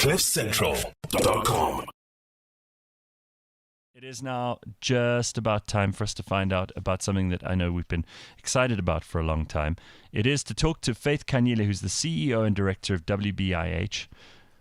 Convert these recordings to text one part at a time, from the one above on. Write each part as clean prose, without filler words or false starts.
CliffCentral.com. It is now just about time for us to find out about something that I know we've been excited about for a long time. It is to talk to Faith Kanyile, who's the CEO and director of WBIH.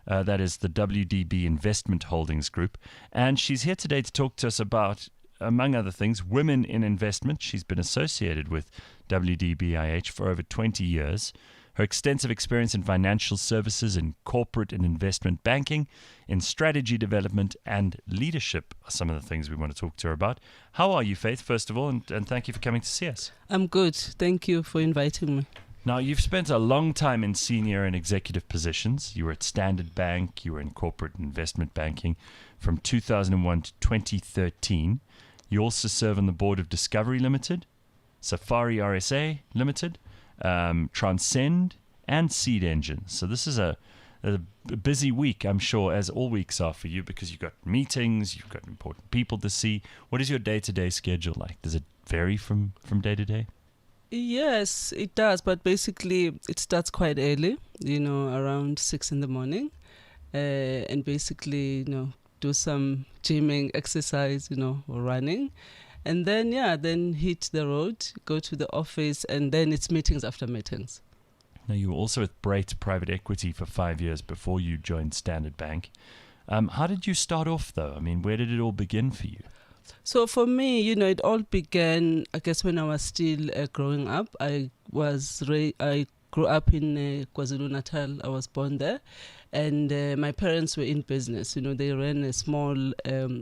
That is the WDB Investment Holdings Group. And she's here today to talk to us about, among other things, women in investment. She's been associated with WDBIH for over 20 years. Her extensive experience in financial services, in corporate and investment banking, in strategy development and leadership are some of the things we want to talk to her about. How are you, Faith, first of all, and thank you for coming to see us. I'm good. Thank you for inviting me. Now, you've spent a long time in senior and executive positions. You were at Standard Bank, you were in corporate and investment banking from 2001 to 2013. You also serve on the board of Discovery Limited, Safari RSA Limited, Transcend, and Seed Engine. So this is a busy week, I'm sure, as all weeks are for you, because you've got meetings, you've got important people to see. What is your day-to-day schedule like? Does it vary from day to day? Yes, it does, but basically it starts quite early, around 6 in the morning, and basically, do some gymming, exercise, or running. And then, then hit the road, go to the office, and then it's meetings after meetings. Now, you were also with Brait Private Equity for 5 years before you joined Standard Bank. How did you start off, though? I mean, where did it all begin for you? So for me, it all began, I guess, when I was still growing up. I grew up in KwaZulu-Natal. I was born there. And my parents were in business. They ran a small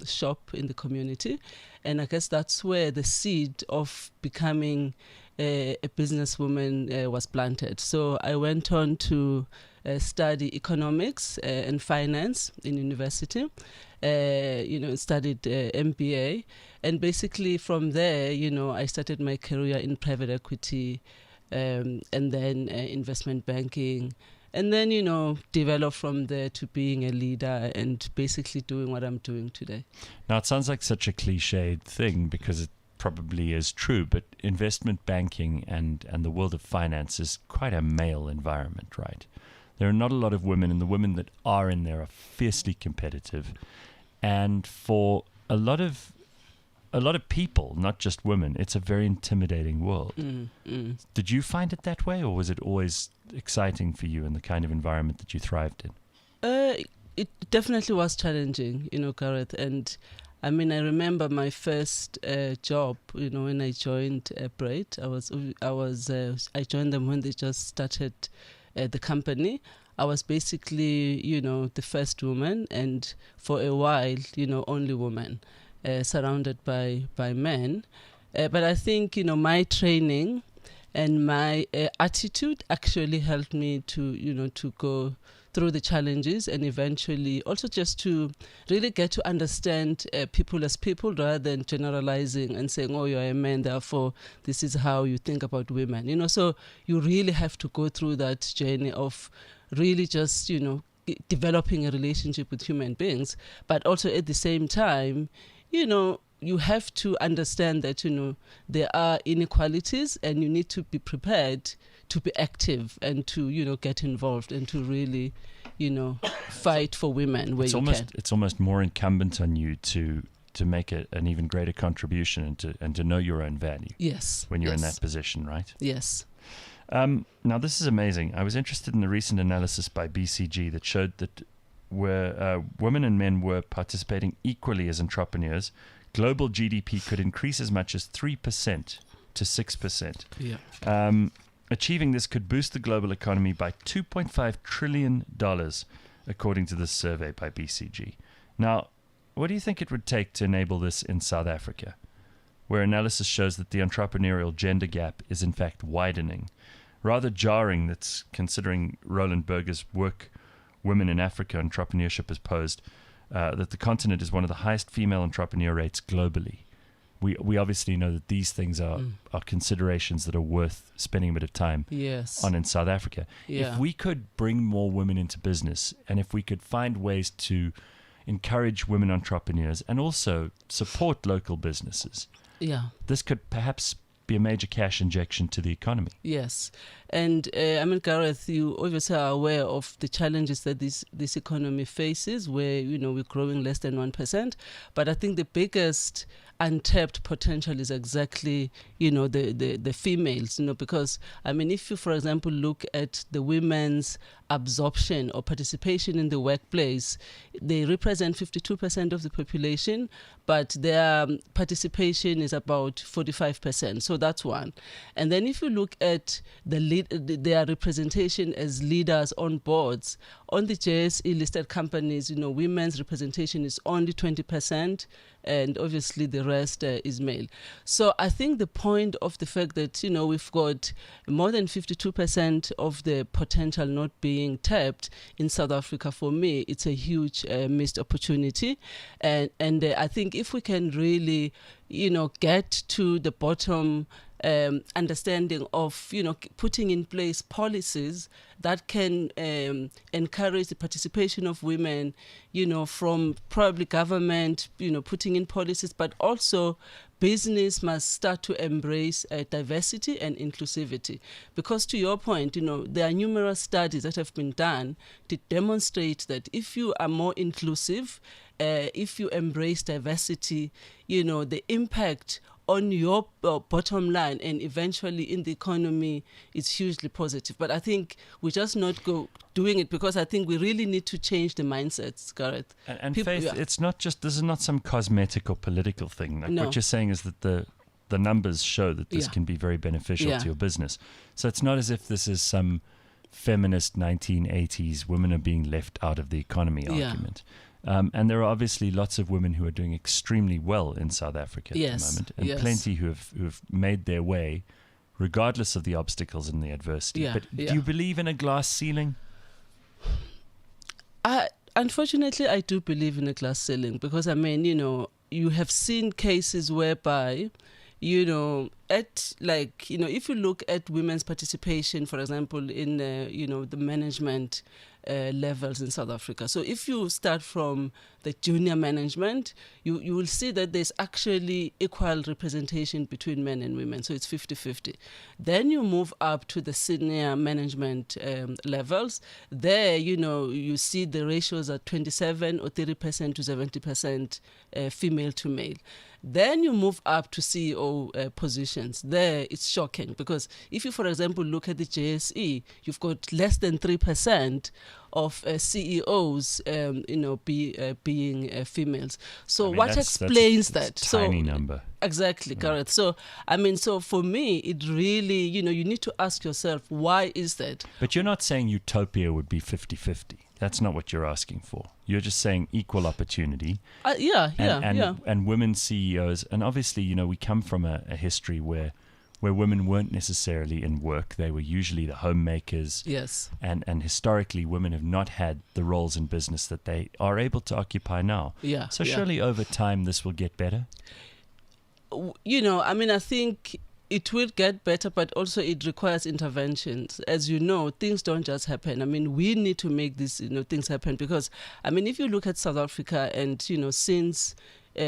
shop in the community. And I guess that's where the seed of becoming a businesswoman was planted. So I went on to study economics and finance in university. Studied MBA. And basically from there, I started my career in private equity and then investment banking. And then, develop from there to being a leader and basically doing what I'm doing today. Now, it sounds like such a cliched thing because it probably is true, but investment banking and the world of finance is quite a male environment, right? There are not a lot of women, and the women that are in there are fiercely competitive. And for a lot of people, not just women, it's a very intimidating world. Did you find it that way, or was it always exciting for you in the kind of environment that you thrived in? It definitely was challenging, Gareth. And I mean, I remember my first job, when I joined Brait. I joined them when they just started the company. I was basically, the first woman, and for a while, only woman. Surrounded by men. But I think, my training and my attitude actually helped me to go through the challenges and eventually also just to really get to understand people as people rather than generalizing and saying, oh, you're a man, therefore this is how you think about women. So you really have to go through that journey of really just, developing a relationship with human beings, but also at the same time, you have to understand that, there are inequalities and you need to be prepared to be active and to, get involved and to really, fight for women where can. It's almost more incumbent on you to make an even greater contribution and to know your own value. Yes. When you're in that position, right? Yes. Now, this is amazing. I was interested in the recent analysis by BCG that showed that where women and men were participating equally as entrepreneurs, global GDP could increase as much as 3% to 6%. Yeah. Achieving this could boost the global economy by $2.5 trillion, according to this survey by BCG. Now, what do you think it would take to enable this in South Africa, where analysis shows that the entrepreneurial gender gap is in fact widening? Rather jarring, that's considering Roland Berger's work, Women in Africa, Entrepreneurship has posed, that the continent is one of the highest female entrepreneur rates globally. We obviously know that these things are considerations that are worth spending a bit of time on in South Africa. Yeah. If we could bring more women into business, and if we could find ways to encourage women entrepreneurs and also support local businesses, this could perhaps be a major cash injection to the economy. Yes. And I mean, Gareth, you obviously are aware of the challenges that this economy faces, where, we're growing less than 1%. But I think the biggest untapped potential is exactly, the females, because, I mean, if you, for example, look at the women's absorption or participation in the workplace, they represent 52% of the population, but their participation is about 45%. So that's one. And then if you look at their representation as leaders on boards, on the JSE listed companies, women's representation is only 20%, and obviously the rest is male. So I think the point of the fact that, we've got more than 52% of the potential not being tapped in South Africa, for me, it's a huge missed opportunity. And I think if we can really, get to the bottom understanding of, putting in place policies that can encourage the participation of women, from probably government, putting in policies, but also business must start to embrace diversity and inclusivity. Because to your point, there are numerous studies that have been done to demonstrate that if you are more inclusive, if you embrace diversity, the impact on your bottom line and eventually in the economy is hugely positive. But I think we're just not doing it, because I think we really need to change the mindsets, Gareth. And Faith, it's not just, this is not some cosmetic or political thing. Like, what you're saying is that the numbers show that this can be very beneficial to your business. So it's not as if this is some feminist 1980s women are being left out of the economy argument. And there are obviously lots of women who are doing extremely well in South Africa at the moment, and plenty who have made their way regardless of the obstacles and the adversity. But do you believe in a glass ceiling? Unfortunately, I do believe in a glass ceiling, because, I mean, you have seen cases whereby, if you look at women's participation, for example, in, the management levels in South Africa. So if you start from the junior management, you will see that there's actually equal representation between men and women. So it's 50-50. Then you move up to the senior management levels. There, you see the ratios are 27 or 30% to 70% female to male. Then you move up to CEO positions. There, it's shocking, because if you, for example, look at the JSE, you've got less than 3% of CEOs, being females. So what explains that? That's a tiny number. Exactly, Gareth. So, I mean, so for me, it really, you need to ask yourself, why is that? But you're not saying utopia would be 50-50. That's not what you're asking for. You're just saying equal opportunity. And women CEOs. And obviously, we come from a history where women weren't necessarily in work. They were usually the homemakers. Yes. And historically, women have not had the roles in business that they are able to occupy now. Yeah. So surely over time, this will get better? I think it will get better, but also it requires interventions. As you know, things don't just happen. I mean, we need to make these, things happen, because, I mean, if you look at South Africa and, since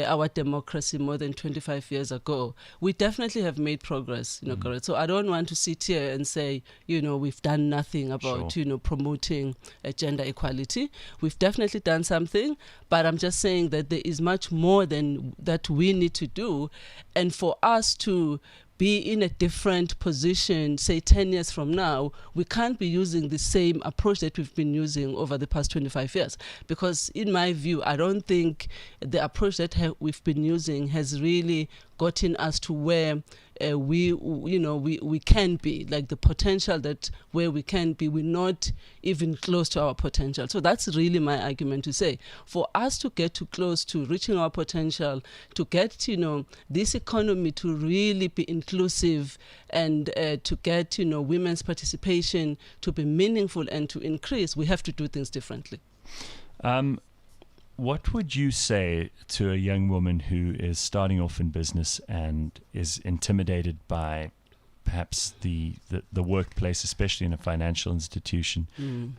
our democracy more than 25 years ago, we definitely have made progress, correct. So I don't want to sit here and say, we've done nothing about, promoting gender equality. We've definitely done something, but I'm just saying that there is much more than that we need to do. And for us to be in a different position, say 10 years from now, we can't be using the same approach that we've been using over the past 25 years. Because in my view, I don't think the approach that we've been using has really gotten us to where we can be, like the potential that where we can be, we're not even close to our potential. So that's really my argument to say, for us to get too close to reaching our potential, to get, this economy to really be inclusive, and to get, women's participation to be meaningful and to increase, we have to do things differently. What would you say to a young woman who is starting off in business and is intimidated by perhaps the workplace, especially in a financial institution,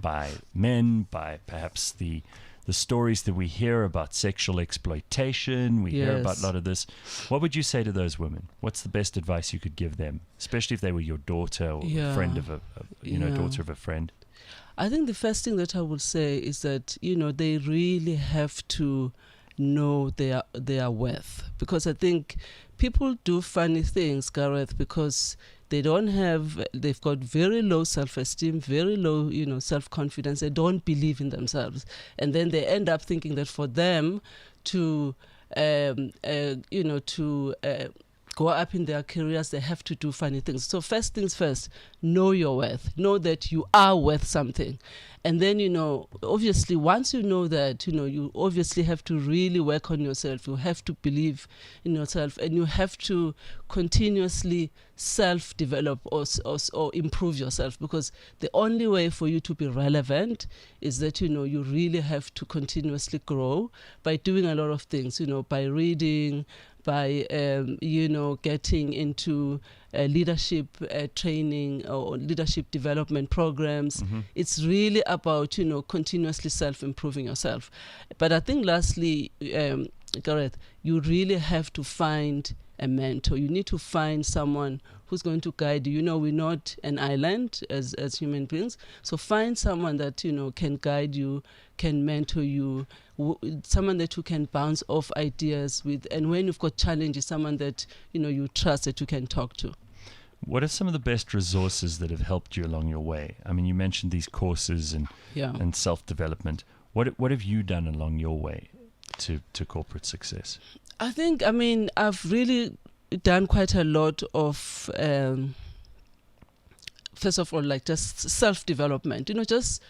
by men, by perhaps the stories that we hear about sexual exploitation. We hear about a lot of this. What would you say to those women? What's the best advice you could give them, especially if they were your daughter or a friend of daughter of a friend? I think the first thing that I would say is that, they really have to know their worth, because I think people do funny things, Gareth, because they've got very low self-esteem, very low, self-confidence. They don't believe in themselves. And then they end up thinking that for them to, go up in their careers, they have to do funny things. So first things first, know your worth. Know that you are worth something. And then, obviously, once you know that, you obviously have to really work on yourself. You have to believe in yourself, and you have to continuously self-develop or improve yourself, because the only way for you to be relevant is that, you really have to continuously grow by doing a lot of things, by reading, by, getting into leadership training or leadership development programs. It's really about, continuously self-improving yourself. But I think lastly, Gareth, you really have to find a mentor. You need to find someone who's going to guide you. We're not an island as human beings. So find someone that, can guide you, can mentor you, someone that you can bounce off ideas with. And when you've got challenges, someone that, you trust, that you can talk to. What are some of the best resources that have helped you along your way? I mean, you mentioned these courses and self-development. What have you done along your way to corporate success? I've really done quite a lot of, first of all, like just self-development, just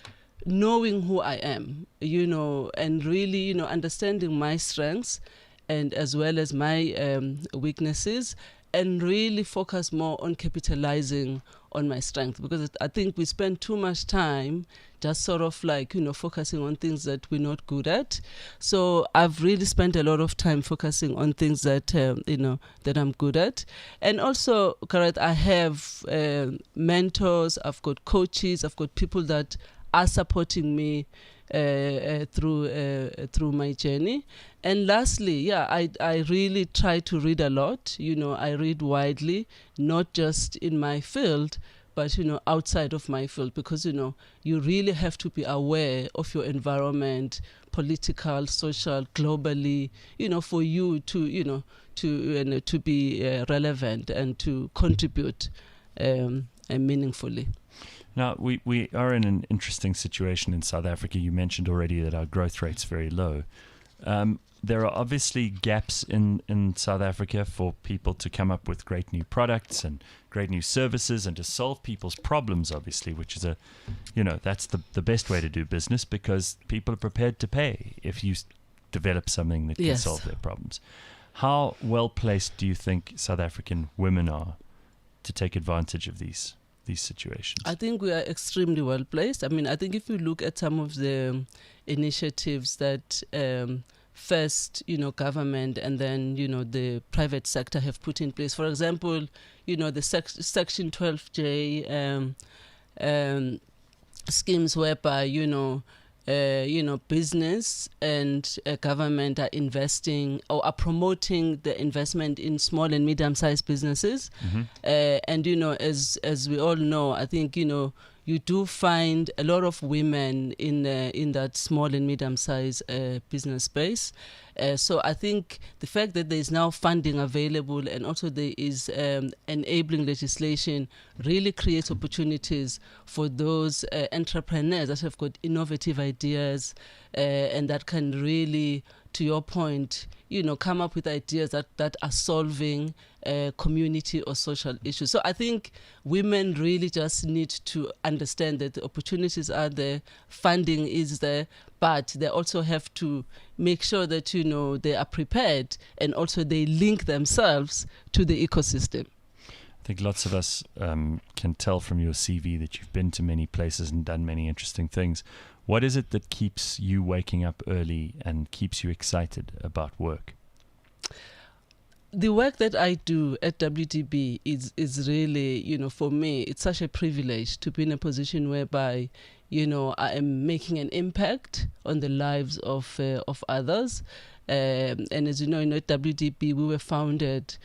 knowing who I am, and really, understanding my strengths and as well as my weaknesses, and really focus more on capitalizing on my strength, because I think we spend too much time just sort of like, focusing on things that we're not good at. So I've really spent a lot of time focusing on things that, that I'm good at. And also, Gareth, I have mentors, I've got coaches, I've got people that are supporting me through my journey. And lastly, I really try to read a lot. I read widely, not just in my field, but outside of my field, because you really have to be aware of your environment, political, social, globally, for you to to be relevant and to contribute meaningfully. Now, we are in an interesting situation in South Africa. You mentioned already that our growth rate's very low. There are obviously gaps in South Africa for people to come up with great new products and great new services and to solve people's problems, obviously, which is that's the best way to do business, because people are prepared to pay if you develop something that can solve their problems. How well placed do you think South African women are to take advantage of these situations? I think we are extremely well placed. I think if you look at some of the initiatives that first, government and then, the private sector have put in place. For example, the Section 12J schemes whereby, business and government are investing or are promoting the investment in small and medium-sized businesses. And, as we all know, I think, you do find a lot of women in that small and medium-sized business space. So I think the fact that there is now funding available and also there is enabling legislation really creates opportunities for those entrepreneurs that have got innovative ideas and that can really, to your point, come up with ideas that are solving community or social issues. So I think women really just need to understand that the opportunities are there, funding is there, but they also have to make sure that, they are prepared and also they link themselves to the ecosystem. I think lots of us can tell from your CV that you've been to many places and done many interesting things. What is it that keeps you waking up early and keeps you excited about work? The work that I do at WDB is really, for me, it's such a privilege to be in a position whereby, I am making an impact on the lives of others. And as you know, at WDB, we were founded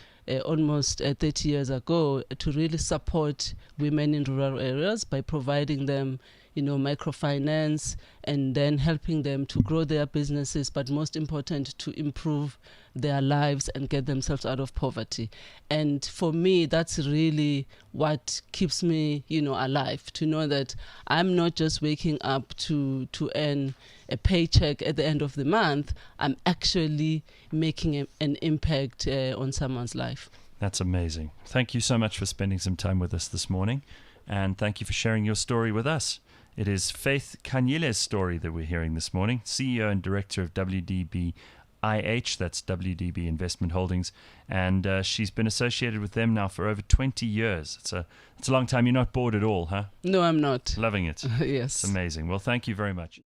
almost 30 years ago to really support women in rural areas by providing them microfinance, and then helping them to grow their businesses, but most important, to improve their lives and get themselves out of poverty. And for me, that's really what keeps me, alive, to know that I'm not just waking up to earn a paycheck at the end of the month. I'm actually making an impact on someone's life. That's amazing. Thank you so much for spending some time with us this morning, and thank you for sharing your story with us. It is Faith Kanyile's story that we're hearing this morning, CEO and Director of WDB IH, that's WDB Investment Holdings, and she's been associated with them now for over 20 years. It's a long time. You're not bored at all, huh? No, I'm not. Loving it. Yes. It's amazing. Well, thank you very much.